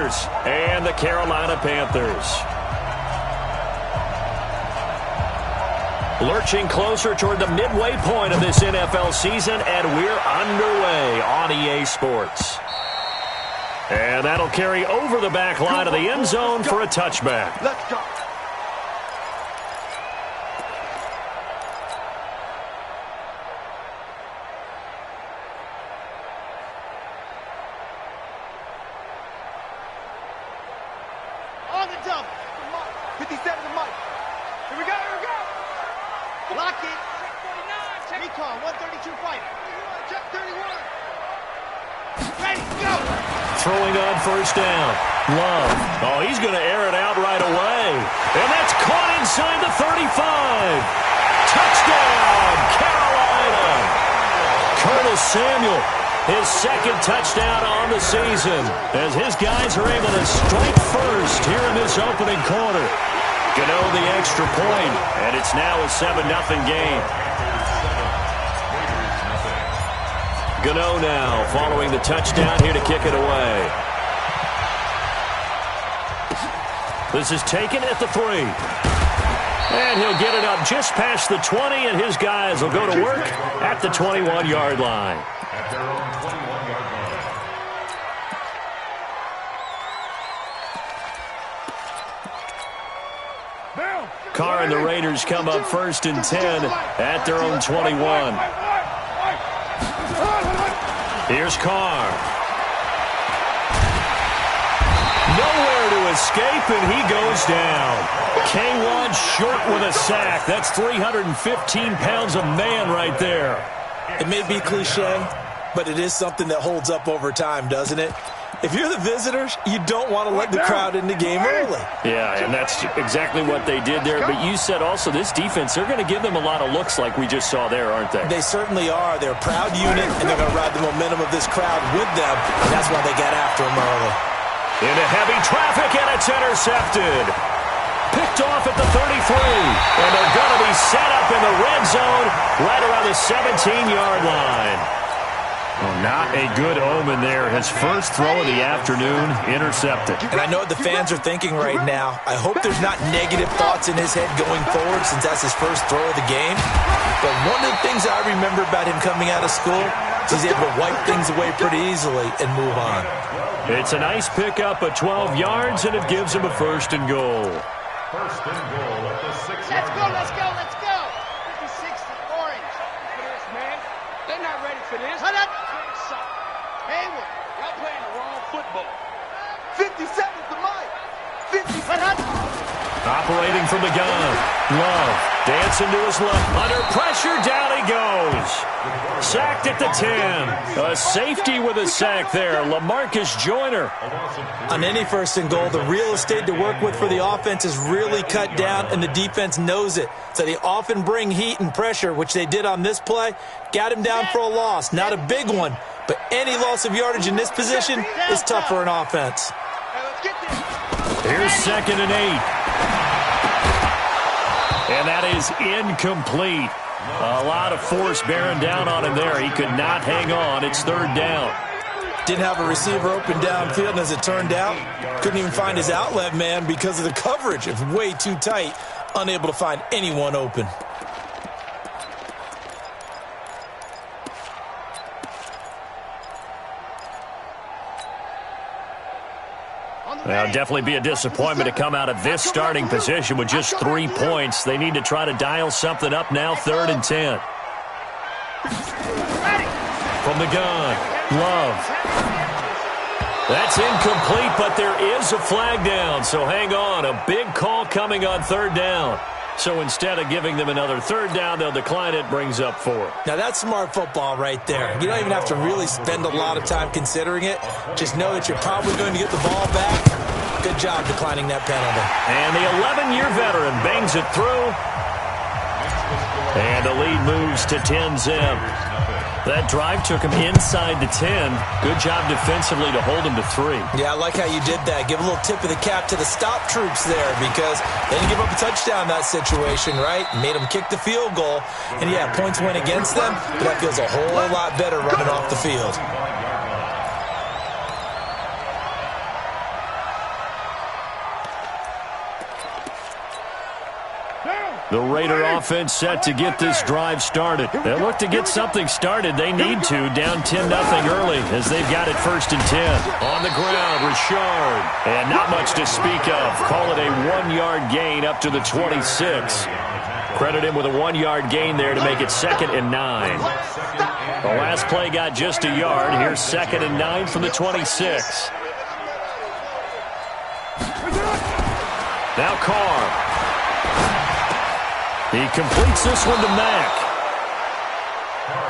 Raiders and the Carolina Panthers. Lurching closer toward the midway point of this NFL season, and we're underway on EA Sports. And that'll carry over the back line of the end zone for a touchback. Let's go. On the double. 57 to Mike. Here we go, here we go. Lock it. 649. Recon, 132 fight. Check 31. Ready, go. Throwing on first down. Love. Oh, he's going to air it out right away. And that's caught inside the 35. Touchdown, Carolina. Curtis Samuel, his second touchdown on the season, as his guys are able to strike first here in this opening quarter. Gano the extra point, and it's now a 7-0 game. Gano now following the touchdown here to kick it away. This is taken at the 3. And he'll get it up just past the 20, and his guys will go to work at the 21-yard line. At their own 21-yard line. Carr and the Raiders come up first and 10 at their own 21. Here's Carr. Nowhere to escape, and he goes down. K1 short with a sack. That's 315 pounds of man right there. It may be cliche, but it is something that holds up over time, doesn't it? If you're the visitors, you don't want to let the crowd in the game early. Yeah, and that's exactly what they did there. But you said also this defense, they're going to give them a lot of looks like we just saw there, aren't they? They certainly are. They're a proud unit, and they're going to ride the momentum of this crowd with them, and that's why they got after them early. Into heavy traffic, and it's intercepted. Picked off at the 33, and they're going to be set up in the red zone right around the 17-yard line. Well, not a good omen there. His first throw of the afternoon intercepted. And I know what the fans are thinking right now. I hope there's not negative thoughts in his head going forward since that's his first throw of the game. But one of the things I remember about him coming out of school is he's able to wipe things away pretty easily and move on. It's a nice pickup of 12 yards, and it gives him a first and goal. First and goal at the 6-yard Let's go, line. let's go, let's go. 56, orange. For this, man. They're not ready for this. Hold up. Hayward. Y'all playing the wrong football. 57 to Mike. 50. Operating from the gun. Love. Dancing to his left. Under pressure, down he goes. Sacked at the 10. A safety with a sack there. LaMarcus Joyner. On any first and goal, the real estate to work with for the offense is really cut down, and the defense knows it. So they often bring heat and pressure, which they did on this play. Got him down for a loss. Not a big one, but any loss of yardage in this position is tough for an offense. Here's 2nd and 8. And that is incomplete. A lot of force bearing down on him there. He could not hang on. It's 3rd down. Didn't have a receiver open downfield, and as it turned out, couldn't even find his outlet man because of the coverage. It's way too tight, unable to find anyone open. Now, definitely be a disappointment to come out of this starting position with just 3 points. They need to try to dial something up now, 3rd and 10. From the gun, Love. That's incomplete, but there is a flag down, so hang on. A big call coming on 3rd down. So instead of giving them another 3rd down, they'll decline it, brings up 4. Now, that's smart football right there. You don't even have to really spend a lot of time considering it. Just know that you're probably going to get the ball back. Good job declining that penalty. And the 11-year veteran bangs it through. And the lead moves to 10-zip. That drive took him inside the 10. Good job defensively to hold him to 3. Yeah, I like how you did that. Give a little tip of the cap to the stop troops there because they didn't give up a touchdown in that situation, right? Made them kick the field goal. And, yeah, points went against them, but that feels a whole lot better running off the field. The Raider offense set to get this drive started. They'll look to get something started. They need to, down 10-0 early as they've got it 1st and 10. On the ground, Richard. And not much to speak of. Call it a 1-yard gain up to the 26. Credit him with a 1-yard gain there to make it 2nd and 9. The last play got just a yard. Here's 2nd and 9 from the 26. Now Carr. He completes this one to Mack.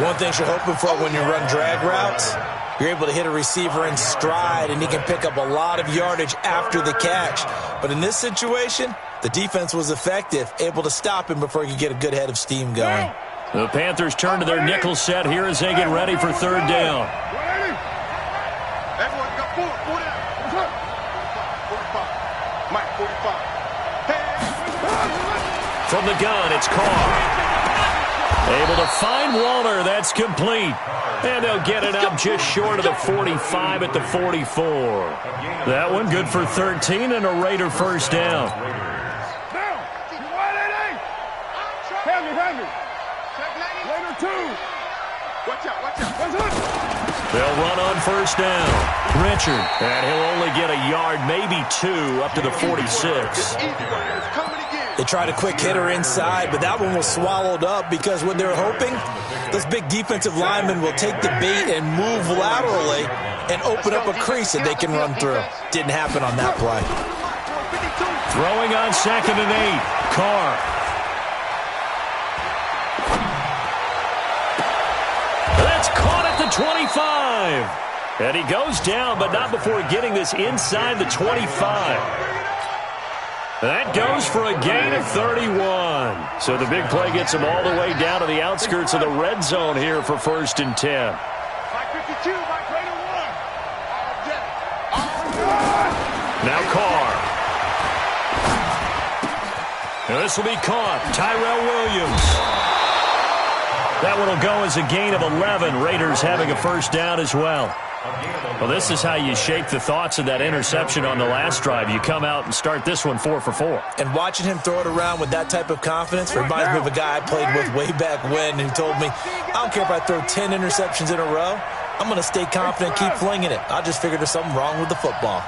One thing you're hoping for when you run drag routes, you're able to hit a receiver in stride, and he can pick up a lot of yardage after the catch. But in this situation, the defense was effective, able to stop him before he could get a good head of steam going. The Panthers turn to their nickel set here as they get ready for 3rd down. Everyone got 45. Mike, 45. From the gun, it's Carr. Able to find Waller. That's complete. And they'll get it up just short of the 45 at the 44. That one good for 13 and a Raider 1st down. Raider 2. Watch out. They'll run on 1st down. Richard. And he'll only get a yard, maybe 2, up to the 46. They tried a quick hitter inside, but that one was swallowed up because what they're hoping, those big defensive linemen will take the bait and move laterally and open up a crease that they can run through. Didn't happen on that play. Throwing on 2nd and 8. Carr. That's caught at the 25. And he goes down, but not before getting this inside the 25. That goes for a gain of 31. So the big play gets him all the way down to the outskirts of the red zone here for 1st and 10. Now Carr. Now this will be caught. Tyrell Williams. That one will go as a gain of 11. Raiders having a 1st down as well. Well, this is how you shake the thoughts of that interception on the last drive. You come out and start this one 4 for 4. And watching him throw it around with that type of confidence reminds me of a guy I played with way back when who told me, I don't care if I throw 10 interceptions in a row. I'm going to stay confident, keep flinging it. I just figured there's something wrong with the football.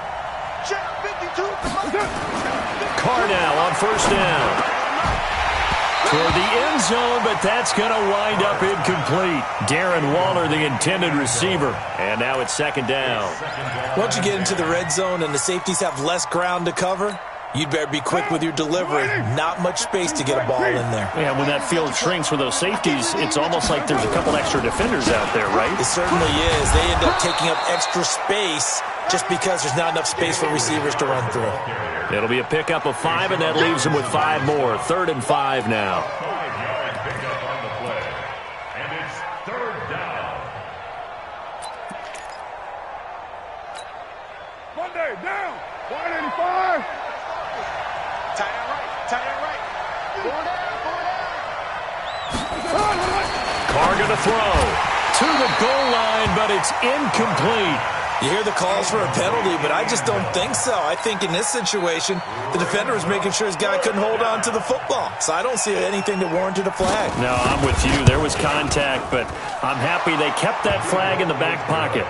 Carr now on 1st down. Toward the end zone, but that's going to wind up incomplete. Darren Waller, the intended receiver. And now it's 2nd down. Once you get into the red zone and the safeties have less ground to cover, you'd better be quick with your delivery. Not much space to get a ball in there. Yeah, when that field shrinks with those safeties, it's almost like there's a couple extra defenders out there, right? It certainly is. They end up taking up extra space just because there's not enough space for receivers to run through. It'll be a pickup of 5, and that leaves them with 5 more. 3rd and 5 now. And it's 3rd down. Monday, down. 185. Tight end right. Carr going to throw to the goal line, but it's incomplete. You hear the calls for a penalty, but I just don't think so. I think in this situation, the defender was making sure his guy couldn't hold on to the football. So I don't see anything that warranted a flag. No, I'm with you. There was contact, but I'm happy they kept that flag in the back pocket.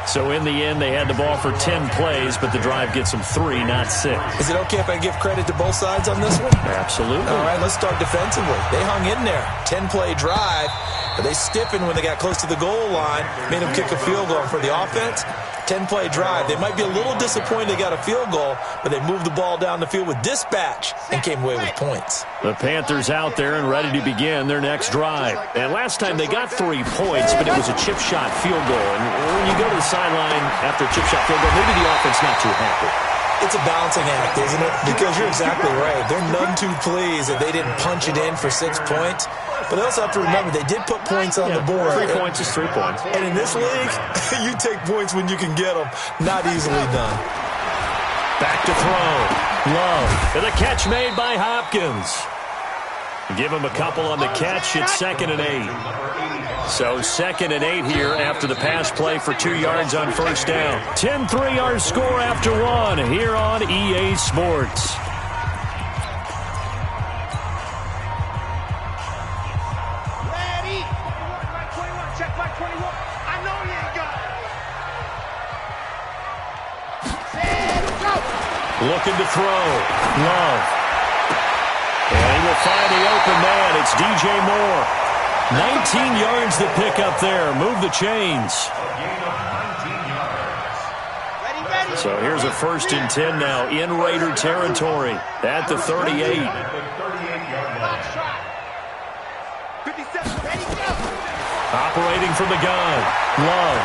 So in the end, they had the ball for 10 plays, but the drive gets them 3, not 6. Is it okay if I give credit to both sides on this one? Absolutely. All right, let's start defensively. They hung in there. 10-play drive. But they stiffened when they got close to the goal line, made them kick a field goal. For the offense, 10-play drive. They might be a little disappointed they got a field goal, but they moved the ball down the field with dispatch and came away with points. The Panthers out there and ready to begin their next drive. And last time they got 3 points, but it was a chip shot field goal. And when you go to the sideline after a chip shot field goal, maybe the offense not too happy. It's a balancing act, isn't it? Because you're exactly right. They're none too pleased that they didn't punch it in for 6 points. But they also have to remember they did put points on the board. 3 points is 3 points. And in this league, you take points when you can get them. Not easily done. Back to throw. Love. And the catch made by Hopkins. Give him a couple on the catch. It's 2nd and 8. So 2nd and 8 here after the pass play for 2 yards on 1st down. 10-3 our score after 1 here on EA Sports. Looking to throw. Love. And he will find the open man. It's DJ Moore. 19 yards to pick up there. Move the chains. So here's a 1st and 10 now in Raider territory at the 38. Operating from the gun. Love.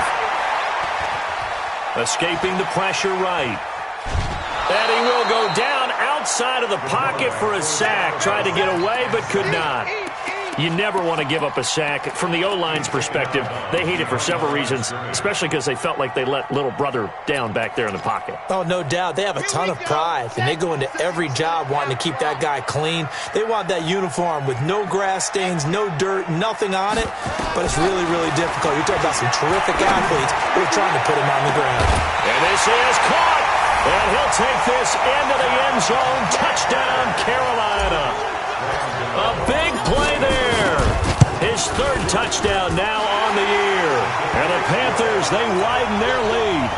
Escaping the pressure right. And he will go down outside of the pocket for a sack. Tried to get away but could not. You never want to give up a sack. From the O-line's perspective, they hate it for several reasons, especially because they felt like they let little brother down back there in the pocket. Oh, no doubt. They have a ton of pride, and they go into every job wanting to keep that guy clean. They want that uniform with no grass stains, no dirt, nothing on it, but it's really, really difficult. You're talking about some terrific athletes who are trying to put him on the ground. And this is caught, and he'll take this into the end zone. Touchdown, Carolina. A big play there. His 3rd touchdown now on the year. And the Panthers, they widen their lead.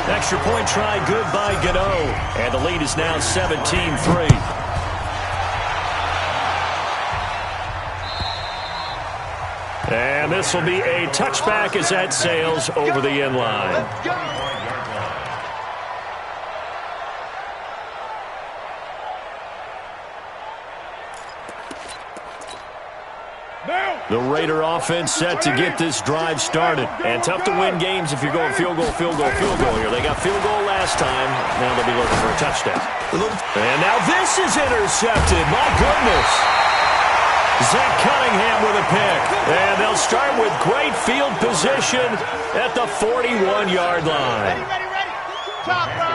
Extra point try good by Gano. And the lead is now 17-3. And this will be a touchback as that sails over the end line. The Raider offense set to get this drive started. And tough to win games if you're going field goal, field goal, field goal here. They got field goal last time. Now they'll be looking for a touchdown. And now this is intercepted. My goodness. Zach Cunningham with a pick. And they'll start with great field position at the 41-yard line. Ready. Chopper.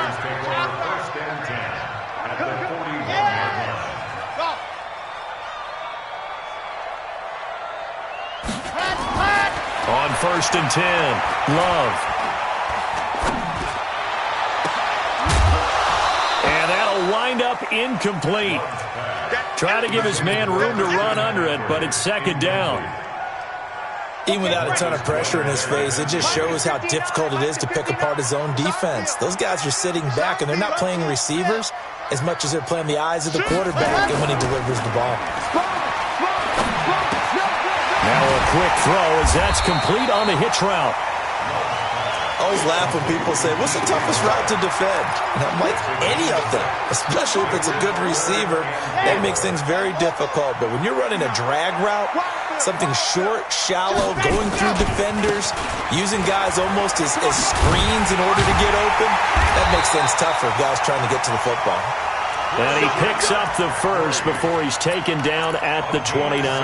On 1st and 10, Love. And that'll wind up incomplete. Try to give his man room to run under it, but it's 2nd down. Even without a ton of pressure in his face, it just shows how difficult it is to pick apart his own defense. Those guys are sitting back, and they're not playing receivers as much as they're playing the eyes of the quarterback and when he delivers the ball. Now a quick throw as that's complete on the hitch route. I always laugh when people say, what's the toughest route to defend? And I'm like, any of them, especially if it's a good receiver. That makes things very difficult. But when you're running a drag route, something short, shallow, going through defenders, using guys almost as screens in order to get open, that makes things tough for guys trying to get to the football. And he picks up the 1st before he's taken down at the 29.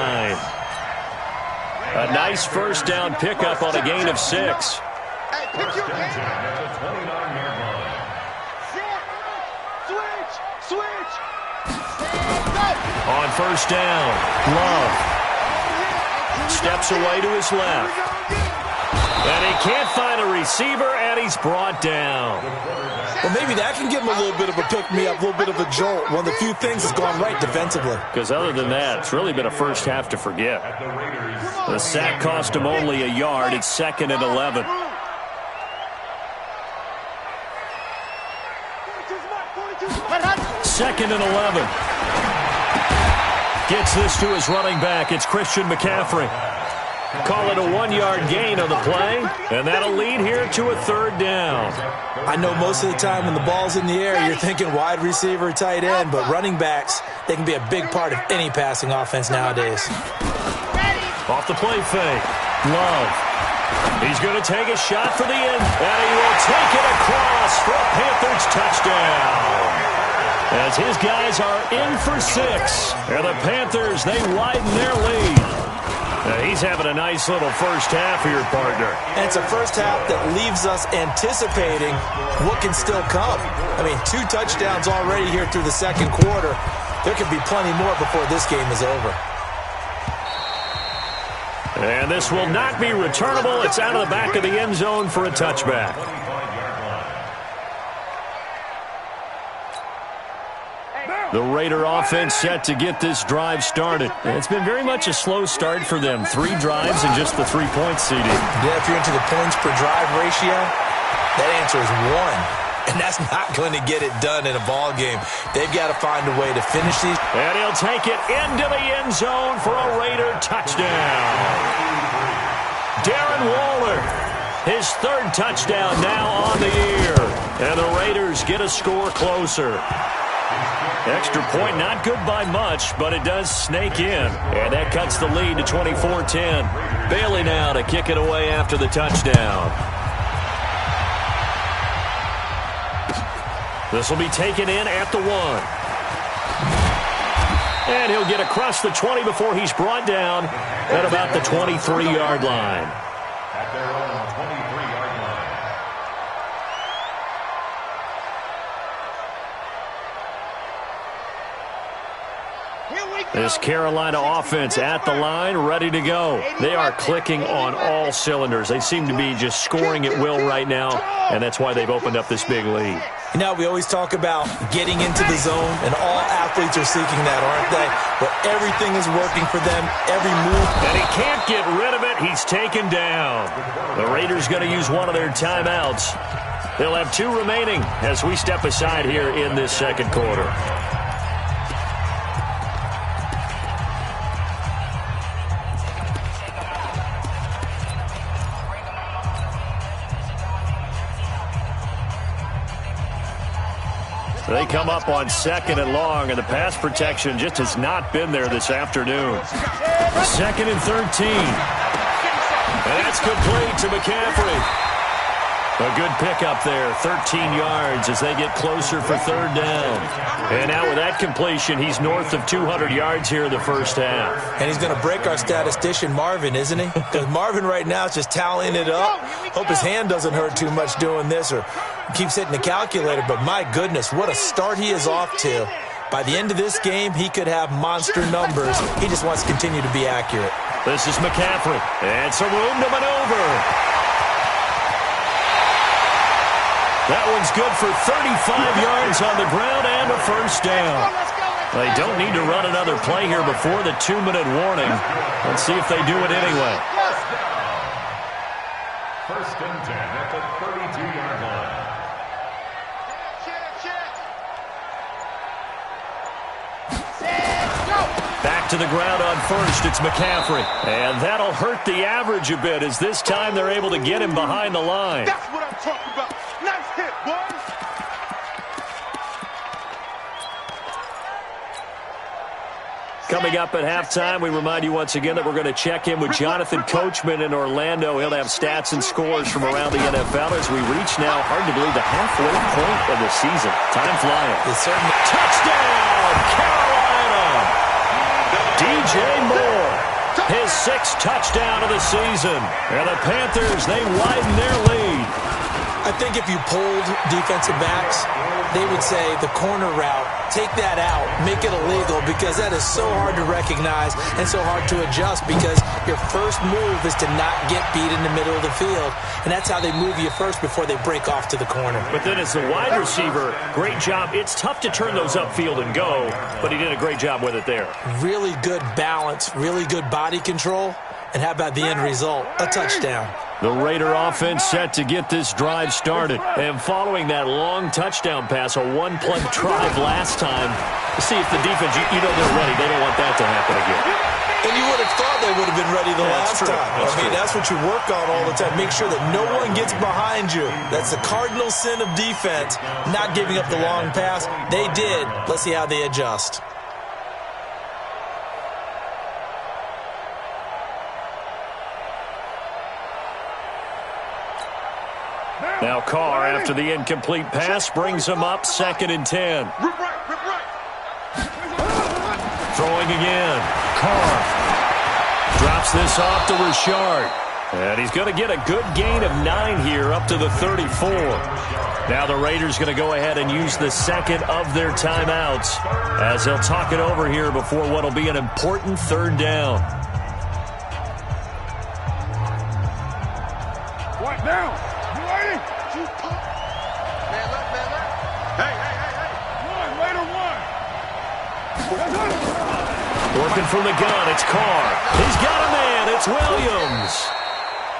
A nice 1st down pickup on a gain of 6. Hey, pick your game. Switch. On 1st down, Love steps away to his left. And he can't find a receiver, and he's brought down. Well, maybe that can give him a little bit of a pick-me-up, a little bit of a jolt. One of the few things that's gone right defensively. Because other than that, it's really been a first half to forget. The sack cost him only a yard. It's 2nd and 11. Second and 11. Gets this to his running back. It's Christian McCaffrey. Call it a 1-yard gain on the play, and that'll lead here to a 3rd down. I know most of the time when the ball's in the air, you're thinking wide receiver, tight end, but running backs, they can be a big part of any passing offense nowadays. Off the play fake. Love. He's going to take a shot for the end, and he will take it across for a Panthers touchdown. As his guys are in for 6, and the Panthers, they widen their lead. He's having a nice little first half for your partner. And it's a first half that leaves us anticipating what can still come. I mean, 2 touchdowns already here through the 2nd quarter. There could be plenty more before this game is over. And this will not be returnable. It's out of the back of the end zone for a touchback. The Raider offense set to get this drive started. It's been very much a slow start for them. 3 drives and just the 3-point seeding. Yeah, if you're into the points per drive ratio, that answer is 1. And that's That's not going to get it done in a ball game. They've got to find a way to finish these. And he'll take it into the end zone for a Raider touchdown. Darren Waller, his third touchdown now on the year. And the Raiders get a score closer. Extra point, not good by much, but it does snake in. And that cuts the lead to 24-10. Bailey now to kick it away after the touchdown. This will be taken in at the 1. And he'll get across the 20 before he's brought down at about the 23-yard line. At their own 23-yard line. This Carolina offense at the line, ready to go. They are clicking on all cylinders. They seem to be just scoring at will right now, and that's why they've opened up this big lead. You know, we always talk about getting into the zone, and all athletes are seeking that, aren't they? But everything is working for them, every move. And he can't get rid of it. He's taken down. The Raiders going to use one of their timeouts. They'll have 2 remaining as we step aside here in this second quarter. They come up on 2nd and long, and the pass protection just has not been there this afternoon. 2nd and 13. And that's complete to McCaffrey. A good pickup there, 13 yards as they get closer for 3rd down. And now with that completion, he's north of 200 yards here in the first half. And he's going to break our statistician, Marvin, isn't he? Because Marvin right now is just tallying it up. Hope his hand doesn't hurt too much doing this or keeps hitting the calculator. But my goodness, what a start he is off to. By the end of this game, he could have monster numbers. He just wants to continue to be accurate. This is McCaffrey. And some room to maneuver. That one's good for 35 yards on the ground and a first down. They don't need to run another play here before the 2-minute warning. Let's see if they do it anyway. 1st and 10 at the 32-yard line. Back to the ground on 1st, it's McCaffrey. And that'll hurt the average a bit as this time they're able to get him behind the line. That's what I'm talking about. Nice hit, boys. Coming up at halftime, we remind you once again that we're going to check in with Jonathan Coachman in Orlando. He'll have stats and scores from around the NFL as we reach now, hard to believe, the halfway point of the season. Time flying. Touchdown, Carolina! DJ Moore, his 6th touchdown of the season. And the Panthers, they widen their lead. I think if you polled defensive backs, they would say the corner route, take that out, make it illegal, because that is so hard to recognize and so hard to adjust, because your first move is to not get beat in the middle of the field, and that's how they move you first before they break off to the corner. But then as the wide receiver, great job. It's tough to turn those upfield and go, but he did a great job with it there. Really good balance, really good body control, and how about the end result? A touchdown. The Raider offense set to get this drive started. And following that long touchdown pass, a one-play drive last time, see if the defense, you know they're ready. They don't want that to happen again. And you would have thought they would have been ready the last time. That's what you work on all the time. Make sure that no one gets behind you. That's the cardinal sin of defense, not giving up the long pass. They did. Let's see how they adjust. Now Carr, after the incomplete pass, brings him up 2nd and 10. Throwing again. Carr drops this off to Richard. And he's going to get a good gain of 9 here up to the 34. Now the Raiders going to go ahead and use the 2nd of their timeouts as they'll talk it over here before what will be an important 3rd down. What now? Working from the gun, it's Carr. He's got a man, it's Williams.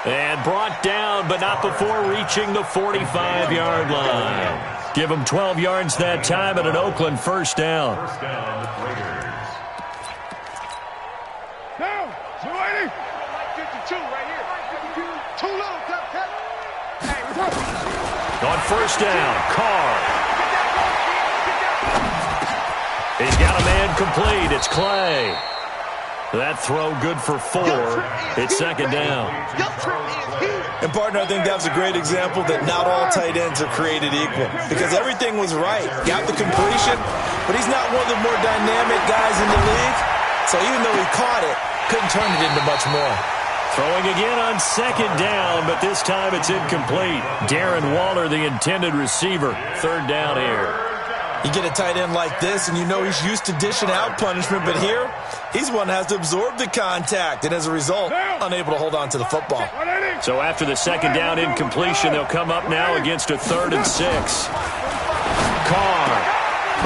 And brought down, but not before reaching the 45-yard line. Give them 12 yards that time and an Oakland first down. First down, Raiders. Down. 280. 52 right here. 52. Too low, cut. Hey, On first down, Carr. He's got a man complete. It's Clay. That throw good for 4. It's second down. And, partner, I think that was a great example that not all tight ends are created equal because everything was right. Got the completion, but he's not one of the more dynamic guys in the league. So even though he caught it, couldn't turn it into much more. Throwing again on second down, but this time it's incomplete. Darren Waller, the intended receiver. Third down here. You get a tight end like this, and you know he's used to dishing out punishment, but here, he's one that has to absorb the contact, and as a result, unable to hold on to the football. So after the second down incompletion, they'll come up now against a 3rd and 6. Carr.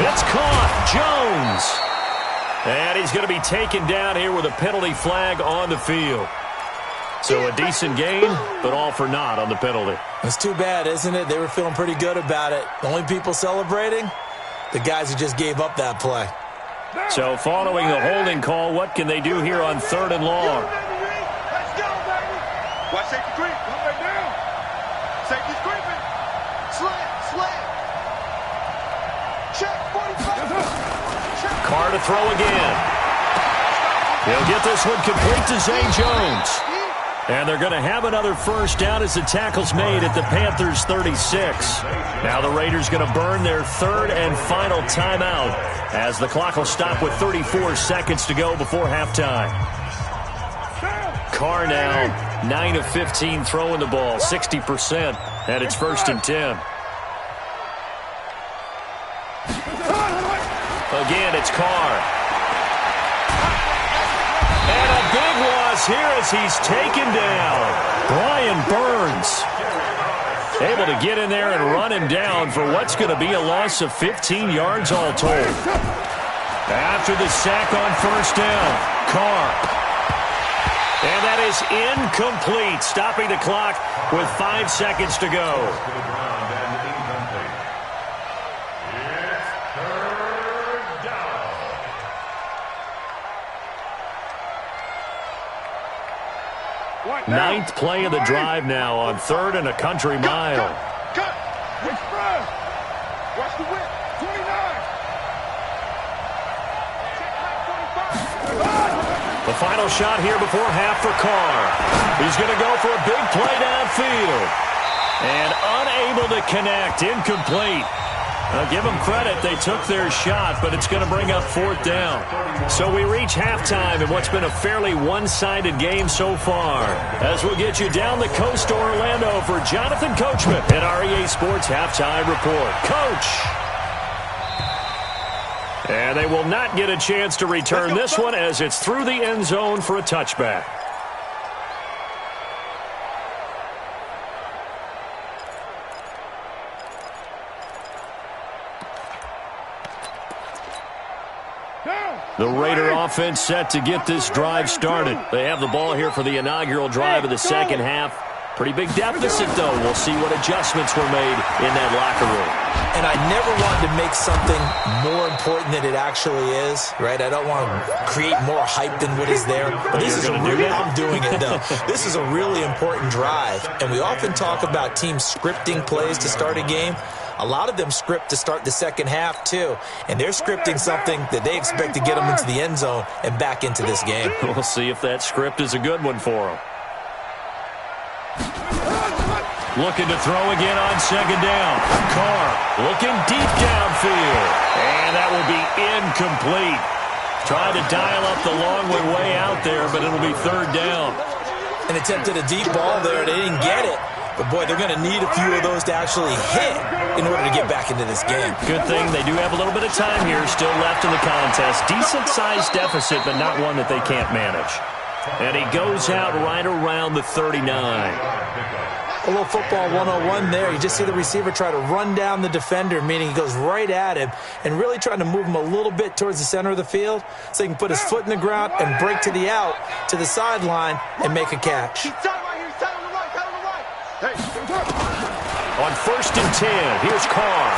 It's caught. Jones. And he's going to be taken down here with a penalty flag on the field. So a decent gain, but all for naught on the penalty. It's too bad, isn't it? They were feeling pretty good about it. The only people celebrating? The guys who just gave up that play. So following the holding call, what can they do here on 3rd and long? Let's go, baby. Watch safety creep. Come back down. Safety's creeping. Slam. Check, 45. Check. Carr to throw again. He'll get this one complete to Zay Jones. And they're going to have another first down as the tackle's made at the Panthers' 36. Now the Raiders going to burn their 3rd and final timeout as the clock will stop with 34 seconds to go before halftime. Carr now 9 of 15 throwing the ball, 60%, and it's 1st and 10. Again, it's Carr. And a big loss here as he's taken down. Brian Burns able to get in there and run him down for what's going to be a loss of 15 yards all told. After the sack on first down, Carr. And that is incomplete, stopping the clock with 5 seconds to go. Ninth play of the drive now on 3rd and a country mile. Cut. Express. Watch the whip. 29. The final shot here before half for Carr. He's going to go for a big play downfield. And unable to connect. Incomplete. Give them credit. They took their shot, but it's going to bring up 4th down. So we reach halftime in what's been a fairly one-sided game so far. As we'll get you down the coast to Orlando for Jonathan Coachman at REA Sports Halftime Report. Coach! And they will not get a chance to return this one as it's through the end zone for a touchback. The Raider offense set to get this drive started. They have the ball here for the inaugural drive of the second half. Pretty big deficit, though. We'll see what adjustments were made in that locker room. And I never wanted to make something more important than it actually is, right? I don't want to create more hype than what is there. But this is a really, I'm doing it, though. This is a really important drive. And we often talk about teams scripting plays to start a game. A lot of them script to start the second half, too. And they're scripting something that they expect to get them into the end zone and back into this game. We'll see if that script is a good one for them. Looking to throw again on second down. Carr looking deep downfield. And that will be incomplete. Trying to dial up the long way out there, but it'll be 3rd down. And attempted a deep ball there. They didn't get it. But, boy, they're going to need a few of those to actually hit in order to get back into this game. Good thing they do have a little bit of time here still left in the contest. Decent-sized deficit, but not one that they can't manage. And he goes out right around the 39. A little football 101 there. You just see the receiver try to run down the defender, meaning he goes right at him and really trying to move him a little bit towards the center of the field so he can put his foot in the ground and break to the out, to the sideline, and make a catch. On 1st and 10, here's Carr.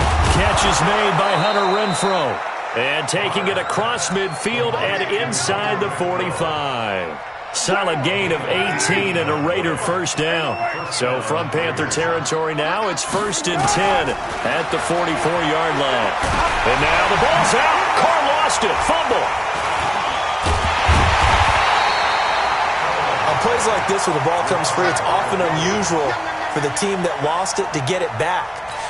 catch is made by Hunter Renfrow. And taking it across midfield and inside the 45. Solid gain of 18 and a Raider first down. So from Panther territory now, it's 1st and 10 at the 44-yard line. And now the ball's out. Carr lost it. Fumble. On plays like this where the ball comes free, it's often unusual for the team that lost it to get it back.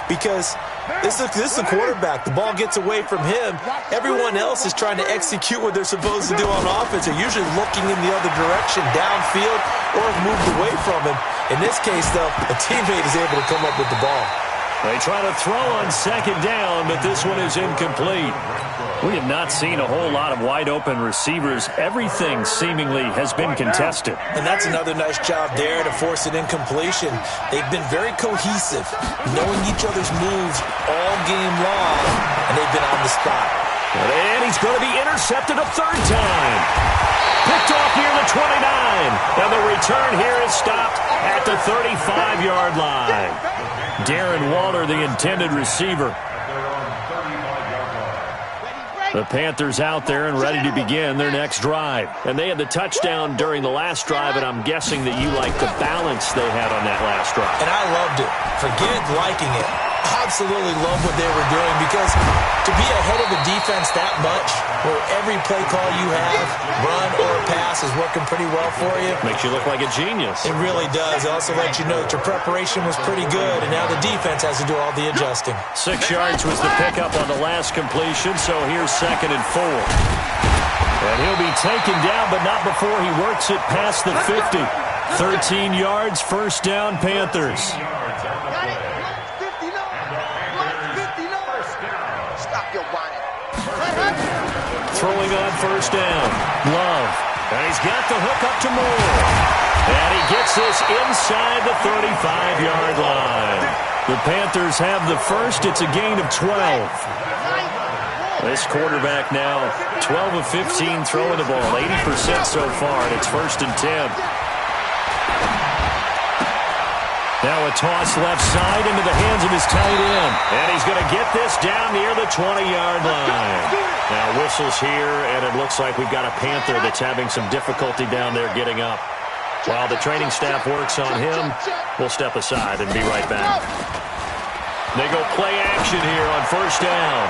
Because this is the quarterback. The ball gets away from him. Everyone else is trying to execute what they're supposed to do on offense. They're usually looking in the other direction, downfield, or have moved away from him. In this case, though, a teammate is able to come up with the ball. They try to throw on 2nd down, but this one is incomplete. We have not seen a whole lot of wide-open receivers. Everything seemingly has been contested. And that's another nice job there to force an incompletion. They've been very cohesive, knowing each other's moves all game long, and they've been on the spot. And he's going to be intercepted a 3rd time. Picked off near the 29. And the return here is stopped at the 35-yard line. Darren Waller, the intended receiver. The Panthers out there and ready to begin their next drive. And they had the touchdown during the last drive, and I'm guessing that you like the balance they had on that last drive. And I loved it. Forget liking it. Absolutely love what they were doing, because to be ahead of a defense that much, where every play call you have, run or pass, is working pretty well for you. Makes you look like a genius. It really does. It also lets you know that your preparation was pretty good, and now the defense has to do all the adjusting. 6 yards was the pickup on the last completion, so here's 2nd and 4. And he'll be taken down, but not before he works it past the 50. 13 yards, 1st down, Panthers. Throwing on 1st down. Love. And he's got the hook up to Moore. And he gets this inside the 35-yard line. The Panthers have the first. It's a gain of 12. This quarterback now 12 of 15 throwing the ball. 80% so far, and it's 1st and 10. Now a toss left side into the hands of his tight end. And he's going to get this down near the 20-yard line. Now whistles here, and it looks like we've got a Panther that's having some difficulty down there getting up. While the training staff works on him, we'll step aside and be right back. They go play action here on 1st down.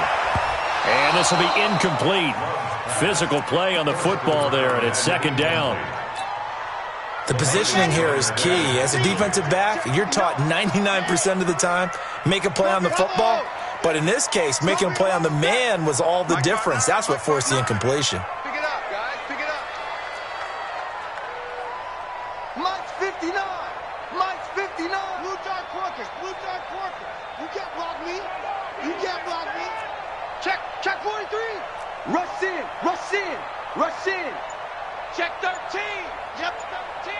And this will be incomplete. Physical play on the football there, and it's 2nd down. The positioning here is key. As a defensive back, you're taught 99% of the time, make a play on the football. But in this case, making a play on the man was all the difference. That's what forced the incompletion. Pick it up, guys. Pick it up. Mike's 59. Mike's 59. Blue Dark Porkers. Blue Dark Porkers. You can't block me. You can't block me. Check 43. Rush in. Rush in. Rush in. Check 13. Yep, 13.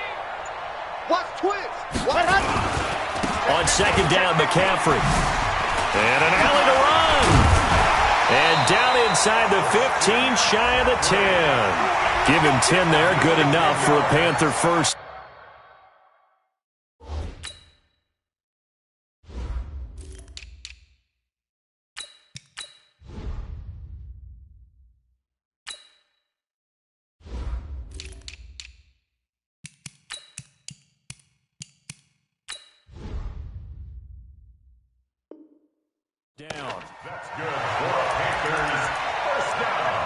Watch twist. What happened? On 2nd down, McCaffrey. And an alley to run. And down inside the 15, shy of the 10. Give him 10 there, good enough for a Panther first. Down. That's good for Panthers. 1st down.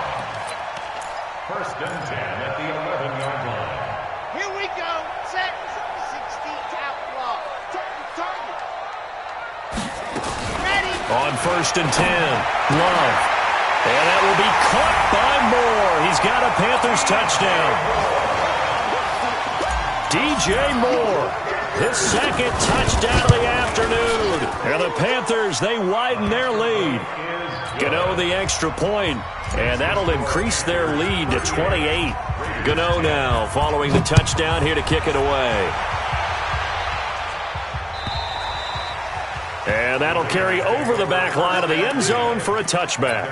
1st and 10 at the 11-yard line. Here we go. Set. 60 out block. Target. Ready. On 1st and 10, Love. And that will be caught by Moore. He's got a Panthers touchdown. DJ Moore, his 2nd touchdown of the afternoon. And the Panthers, they widen their lead. Gano the extra point, and that'll increase their lead to 28. Gano now following the touchdown here to kick it away. And that'll carry over the back line of the end zone for a touchback.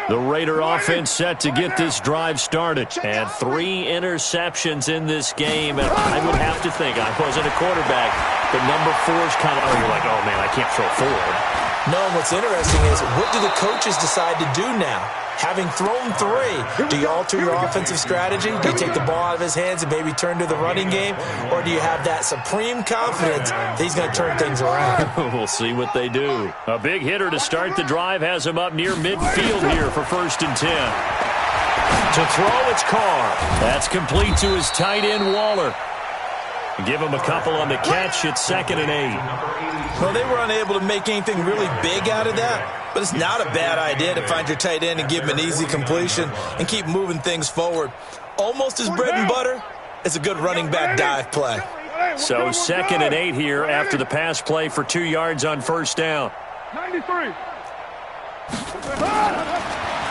The Raider offense set to get this drive started. And 3 interceptions in this game. And I would have to think, I wasn't a quarterback, but number 4's kind of, you're like, oh, man, I can't throw forward. No, and what's interesting is, what do the coaches decide to do now? Having thrown 3, do you alter your offensive strategy? Do you take the ball out of his hands and maybe turn to the running game? Or do you have that supreme confidence that he's going to turn things around? We'll see what they do. A big hitter to start the drive has him up near midfield here for 1st and 10. To throw, it's Carr. That's complete to his tight end, Waller. Give him a couple on the catch. It's 2nd and 8. Well, they were unable to make anything really big out of that, but it's not a bad idea to find your tight end and give him an easy completion and keep moving things forward. Almost his bread and butter. It's a good running back dive play. So 2nd and 8 here after the pass play for 2 yards on 1st down. 93.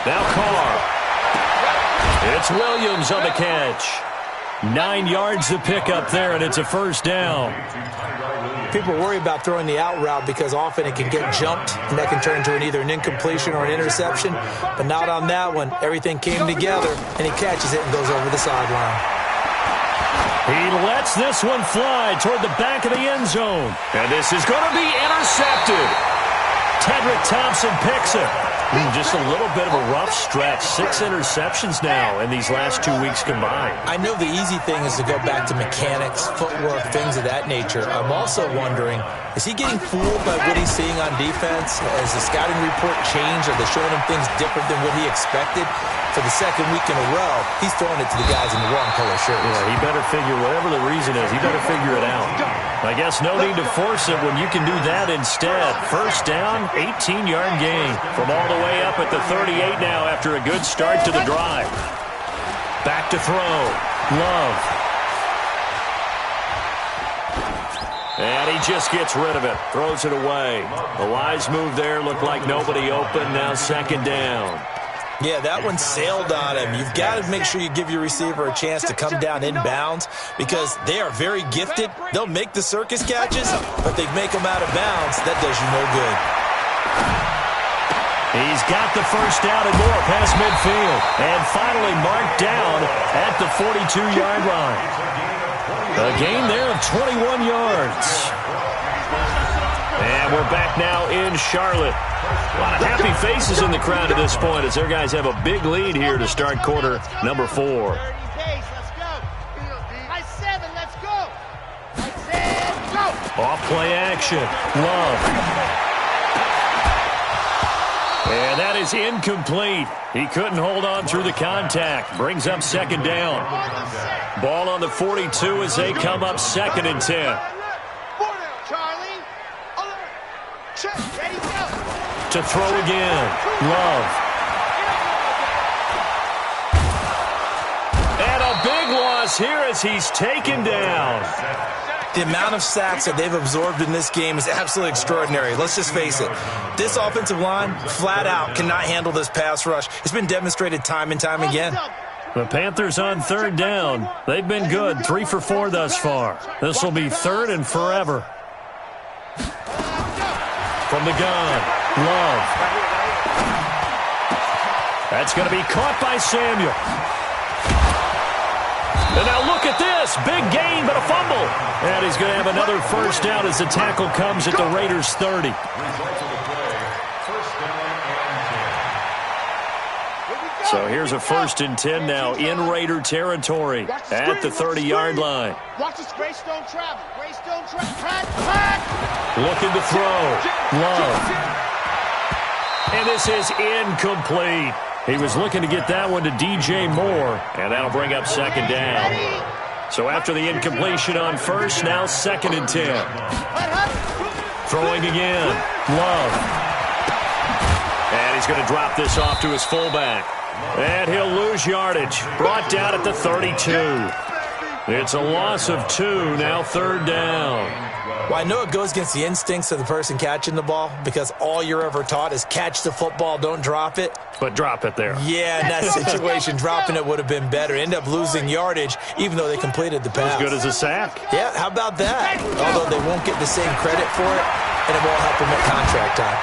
Now Carr. It's Williams on the catch. 9 yards to pick up there, and it's a 1st down. People worry about throwing the out route because often it can get jumped, and that can turn into either an incompletion or an interception. But not on that one. Everything came together, and he catches it and goes over the sideline. He lets this one fly toward the back of the end zone. And this is going to be intercepted. Tedrick Thompson picks it. Just a little bit of a rough stretch. 6 interceptions now in these last 2 weeks combined. I know the easy thing is to go back to mechanics, footwork, things of that nature. I'm also wondering, is he getting fooled by what he's seeing on defense? Has the scouting report changed? Are they showing him things different than what he expected? For the 2nd week in a row, he's throwing it to the guys in the wrong color shirts. Yeah, he better figure, whatever the reason is, he better figure it out. I guess no need to force it when you can do that instead. 1st down, 18-yard gain. From all the way up at the 38 now after a good start to the drive. Back to throw. Love. And he just gets rid of it. Throws it away. A wise move there. Looked like nobody open. Now 2nd down. Yeah, that one sailed on him. You've got to make sure you give your receiver a chance to come down inbounds because they are very gifted. They'll make the circus catches, but they make them out of bounds. That does you no good. He's got the 1st down and more past midfield. And finally marked down at the 42-yard line. A gain there of 21 yards. And we're back now in Charlotte. A lot of happy faces in the crowd at this point as their guys have a big lead here to start quarter number 4. Off play action. Love. And that is incomplete. He couldn't hold on through the contact. Brings up 2nd down. Ball on the 42 as they come up 2nd and 10. To throw again. Love. And a big loss here as he's taken down. The amount of sacks that they've absorbed in this game is absolutely extraordinary. Let's just face it. This offensive line, flat out, cannot handle this pass rush. It's been demonstrated time and time again. The Panthers on 3rd down. They've been good. 3 for 4 thus far. This will be 3rd and forever. From the gun, Love. That's going to be caught by Samuel. And now look at this. Big gain, but a fumble. And he's going to have another 1st down as the tackle comes at the Raiders' 30. So here's a 1st and 10 now in Raider territory at the 30-yard line. Watch this. Greystone travel. Greystone travel. Looking to throw. Love. And this is incomplete. He was looking to get that one to DJ Moore, and that'll bring up 2nd down. So after the incompletion on 1st, now 2nd and 10. Throwing again. Love. And he's going to drop this off to his fullback. And he'll lose yardage. Brought down at the 32. It's a loss of 2, now 3rd down. Well, I know it goes against the instincts of the person catching the ball because all you're ever taught is catch the football, don't drop it. But drop it there. Yeah, in that situation, dropping it would have been better. End up losing yardage, even though they completed the pass. As good as a sack. Yeah, how about that? Although they won't get the same credit for it, and it won't help them at contract time.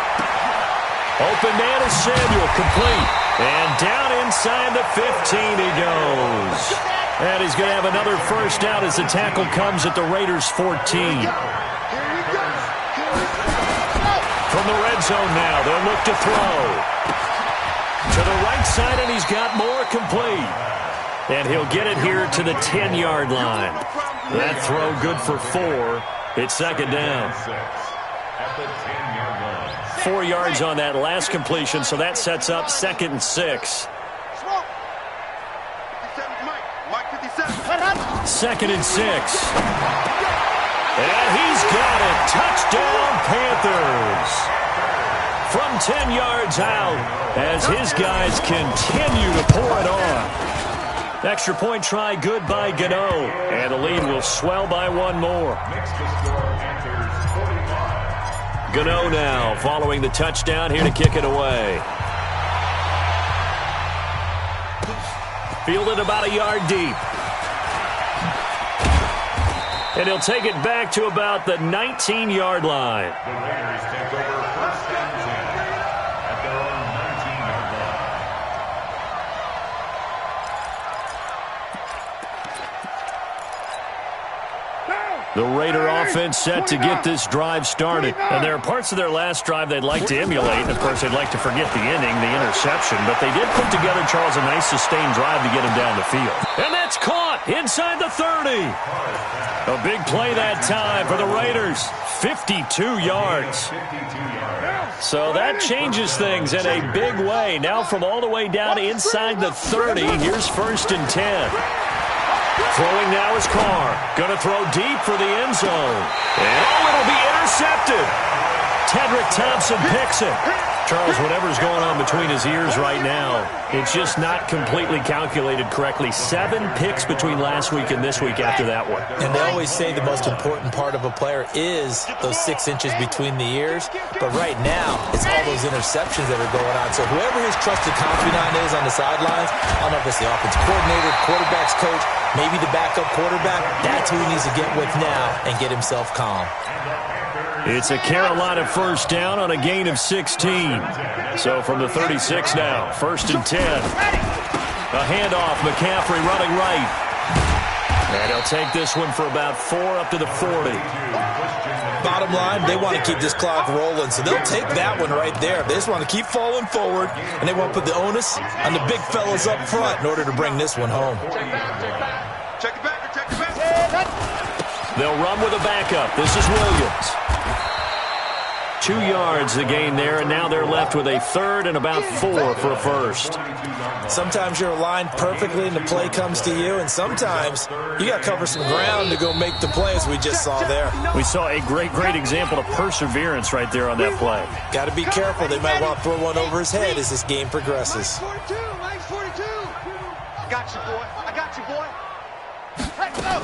Open man is Samuel, complete. And down inside the 15 he goes. And he's going to have another 1st down as the tackle comes at the Raiders' 14. the red zone now. They'll look to throw. To the right side, and he's got more complete. And he'll get it here to the 10-yard line. That throw good for 4. It's second down. At the 10-yard line. 4 yards on that last completion, so that sets up 2nd and 6. 2nd and 6. And he's got it. Touchdown, Panthers. From 10 yards out as his guys continue to pour it on. Extra point try good by Gano. And the lead will swell by 1 more. Makes the score Panthers 45. Gano now following the touchdown here to kick it away. Fielded about a yard deep. And he'll take it back to about the 19-yard line. The Raiders take over 1st and 10 at their own 19-yard line. The Raider offense set to get this drive started. And there are parts of their last drive they'd like to emulate. And, of course, they'd like to forget the inning, the interception. But they did put together, Charles, a nice sustained drive to get him down the field. And that's caught inside the 30. A big play that time for the Raiders. 52 yards. So that changes things in a big way. Now from all the way down inside the 30, here's 1st and 10. Throwing now is Carr. Going to throw deep for the end zone. And it'll be intercepted. Tedrick Thompson picks it. Charles, whatever's going on between his ears right now, it's just not completely calculated correctly. 7 picks between last week and this week after that one. And they always say the most important part of a player is those 6 inches between the ears. But right now, it's all those interceptions that are going on. So whoever his trusted confidant is on the sidelines, I don't know if it's the offense coordinator, quarterback's coach, maybe the backup quarterback, that's who he needs to get with now and get himself calm. It's a Carolina first down on a gain of 16. So from the 36 now, 1st and 10. A handoff, McCaffrey running right. And he'll take this one for about 4 up to the 40. Bottom line, they want to keep this clock rolling, so they'll take that one right there. They just want to keep falling forward, and they won't put the onus on the big fellas up front in order to bring this one home. Check it back. They'll run with a backup. This is Williams. 2 yards the gain there, and now they're left with a 3rd and about 4 for a first. Sometimes you're aligned perfectly and the play comes to you, and sometimes you got to cover some ground to go make the play, as we just saw there. We saw a great example of perseverance right there on that play. Got to be careful. They might want to throw one over his head as this game progresses. 42. I got you, boy. Let's go.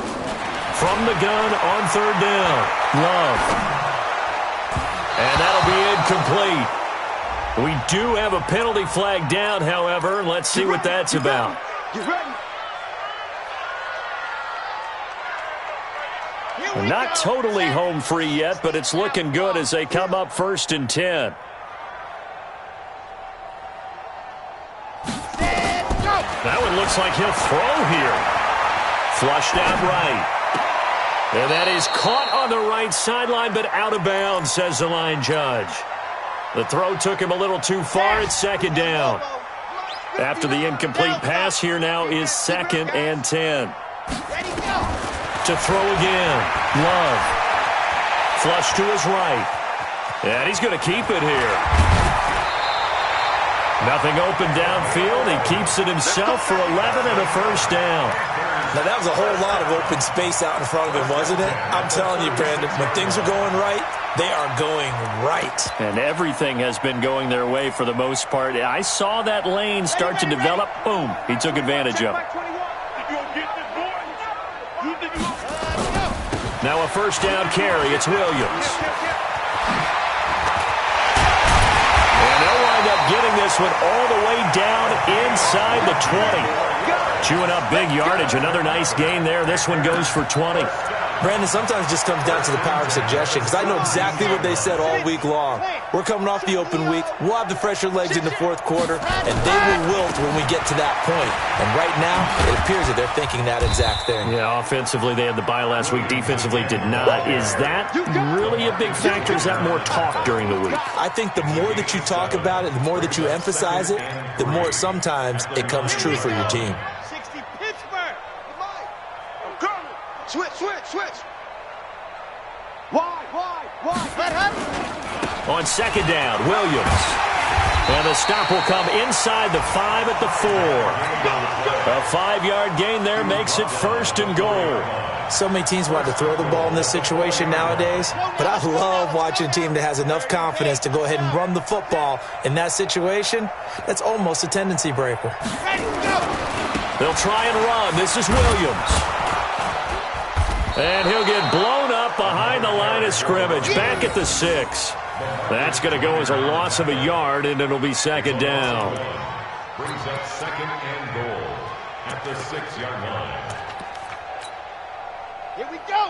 From the gun on 3rd down, Love. And that'll be incomplete. We do have a penalty flag down, however. Let's see what that's about. Not totally home free yet, but it's looking good as they come up 1st and 10. That one looks like he'll throw here. Flushed out right. And that is caught on the right sideline, but out of bounds, says the line judge. The throw took him a little too far. It's 2nd down. After the incomplete pass, here now is 2nd and 10. To throw again. Love. Flush to his right. And he's going to keep it here. Nothing open downfield. He keeps it himself for 11 and a first down. Now, that was a whole lot of open space out in front of him, wasn't it? I'm telling you, Brandon, when things are going right, they are going right. And everything has been going their way for the most part. I saw that lane start to develop. Boom. He took advantage of it. Now a first down carry. It's Williams. And they'll wind up getting this one all the way down inside the 20. Chewing up big yardage. Another nice gain there. This one goes for 20. Brandon, sometimes it just comes down to the power of suggestion, because I know exactly what they said all week long. We're coming off the open week. We'll have the fresher legs in the fourth quarter, and they will wilt when we get to that point. And right now, it appears that they're thinking that exact thing. Yeah, offensively, they had the bye last week. Defensively, did not. Is that really a big factor? Is that more talk during the week? I think the more that you talk about it, the more that you emphasize it, the more sometimes it comes true for your team. 60 Pittsburgh. Switch. Wide. Let happen. On second down, Williams. And the stop will come inside the 5 at the 4. A 5-yard gain there makes it 1st and goal. So many teams want to throw the ball in this situation nowadays, but I love watching a team that has enough confidence to go ahead and run the football in that situation. That's almost a tendency breaker. They'll try and run. This is Williams. And he'll get blown up behind the line of scrimmage, back at the 6. That's going to go as a loss of a yard, and it'll be second down. Brings up 2nd and goal at the 6-yard line. Here we go.